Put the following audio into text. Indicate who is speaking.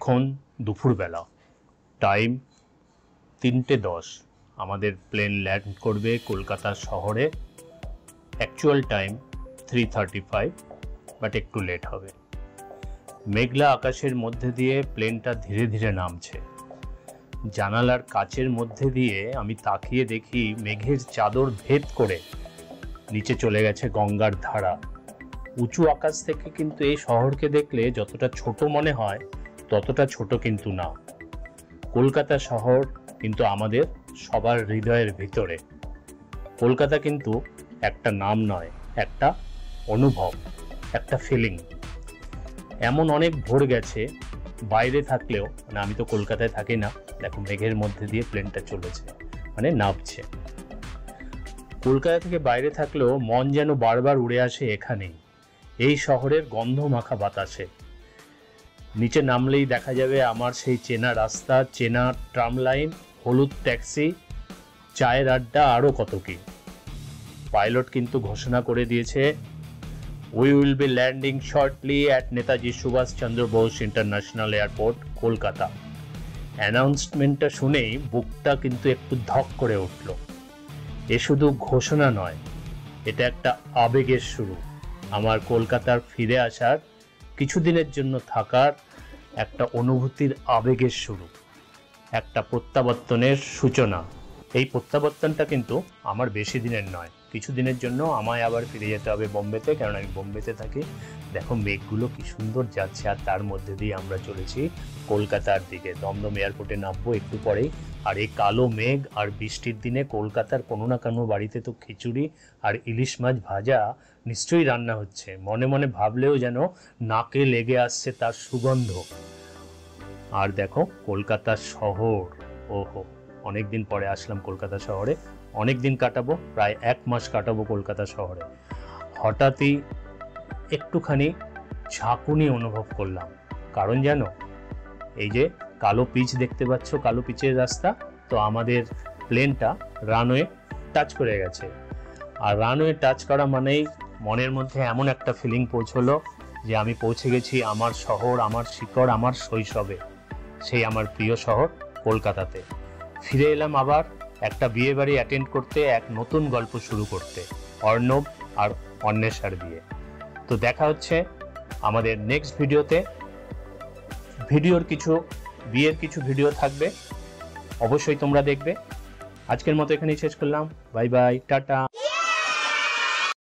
Speaker 1: এখন দুপুরবেলা, টাইম 3:10। আমাদের প্লেন ল্যান্ড করবে কলকাতা শহরে। অ্যাকচুয়াল টাইম 3:35, বাট একটু লেট হবে। মেঘলা আকাশের মধ্যে দিয়ে প্লেনটা ধীরে ধীরে নামছে। জানালার কাচের মধ্যে দিয়ে আমি তাকিয়ে দেখি মেঘের চাদর ভেদ করে নিচে চলে গেছে গঙ্গার ধারা। উঁচু আকাশ থেকে কিন্তু এই শহরকে দেখলে যতটা ছোট মনে হয় ততটা ছোট কিন্তু না। কলকাতা শহর কিন্তু আমাদের সবার হৃদয়ের ভিতরে। কলকাতা কিন্তু একটা নাম নয়, একটা অনুভব, একটা ফিলিং। এমন অনেক ভোর গেছে বাইরে থাকলেও, মানে আমি তো কলকাতায় থাকি না, দেখো মেঘের মধ্যে দিয়ে প্লেনটা চলেছে, মানে নামছে। কলকাতা থেকে বাইরে থাকলেও মন যেন বারবার উড়ে আসে এখানেই, এই শহরের গন্ধ মাখা বাতাসে। নিচে নামলেই দেখা যাবে আমার সেই চেনা রাস্তা, চেনা ট্রাম লাইন, হলুদ ট্যাক্সি, চায়ের আড্ডা, আরও কত কি। পাইলট কিন্তু ঘোষণা করে দিয়েছে, we will be landing shortly at Netaji Subhas Chandra Bose international airport, Kolkata. অ্যানাউন্সমেন্টটা শুনেই বুকটা কিন্তু একটু ধক করে উঠল। এ শুধু ঘোষণা নয়, এটা একটা আবেগের শুরু। আমার কলকাতার ফিরে আসার, কিছুদিনের জন্য থাকার একটা অনুভূতির আবেগের শুরু, একটা প্রত্যাবর্তনের সূচনা। এই প্রত্যাবর্তনটা কিন্তু আমার বেশি দিনের নয়, কিছুদিনের জন্য আমায় আবার ফিরে যেতে হবে বোম্বেতে, কারণ আমি বোম্বেতে থাকি। দেখো মেঘগুলো কি সুন্দর যাচ্ছে, আর তার মধ্যে দিয়ে আমরা চলেছি কলকাতার দিকে। দমদম এয়ারপোর্টে নামবো একটু পরেই। আর এই কালো মেঘ আর বৃষ্টির দিনে কলকাতার কোনো না কোনো বাড়িতে তো খিচুড়ি আর ইলিশ মাছ ভাজা নিশ্চয়ই রান্না হচ্ছে। মনে মনে ভাবলেও যেন নাকে লেগে আসছে তার সুগন্ধ। আর দেখো কলকাতা শহর, ওহো, অনেকদিন পরে আসলাম কলকাতা শহরে। অনেক দিন কাটাবো, প্রায় 1 মাস কাটাবো কলকাতা শহরে। হঠাৎই একটুখানি ঝাঁকুনি অনুভব করলাম। কারণ জানো, এই যে কালো পিচ দেখতে পাচ্ছ, কালো পিচের রাস্তা, তো আমাদের প্লেনটা রানওয়ে টাচ করে গেছে। আর রানওয়ে টাচ করা মানেই মনের মধ্যে এমন একটা ফিলিং পৌঁছলো যে আমি পৌঁছে গেছি আমার শহর, আমার শিকড়, আমার শৈশবে, সেই আমার প্রিয় শহর কলকাতাতে। ফিরে এলাম আবার একটা বিয়ে বাড়ি অ্যাটেন্ড করতে, এক নতুন গল্প শুরু করতে, অর্ণব আর অন্বেষার বিয়ে। তো দেখা হচ্ছে আমাদের নেক্সট ভিডিওতে। বিয়ের কিছু ভিডিও থাকবে, অবশ্যই তোমরা দেখবে। আজকের মতো এখানেই শেষ করলাম। Bye bye, tata.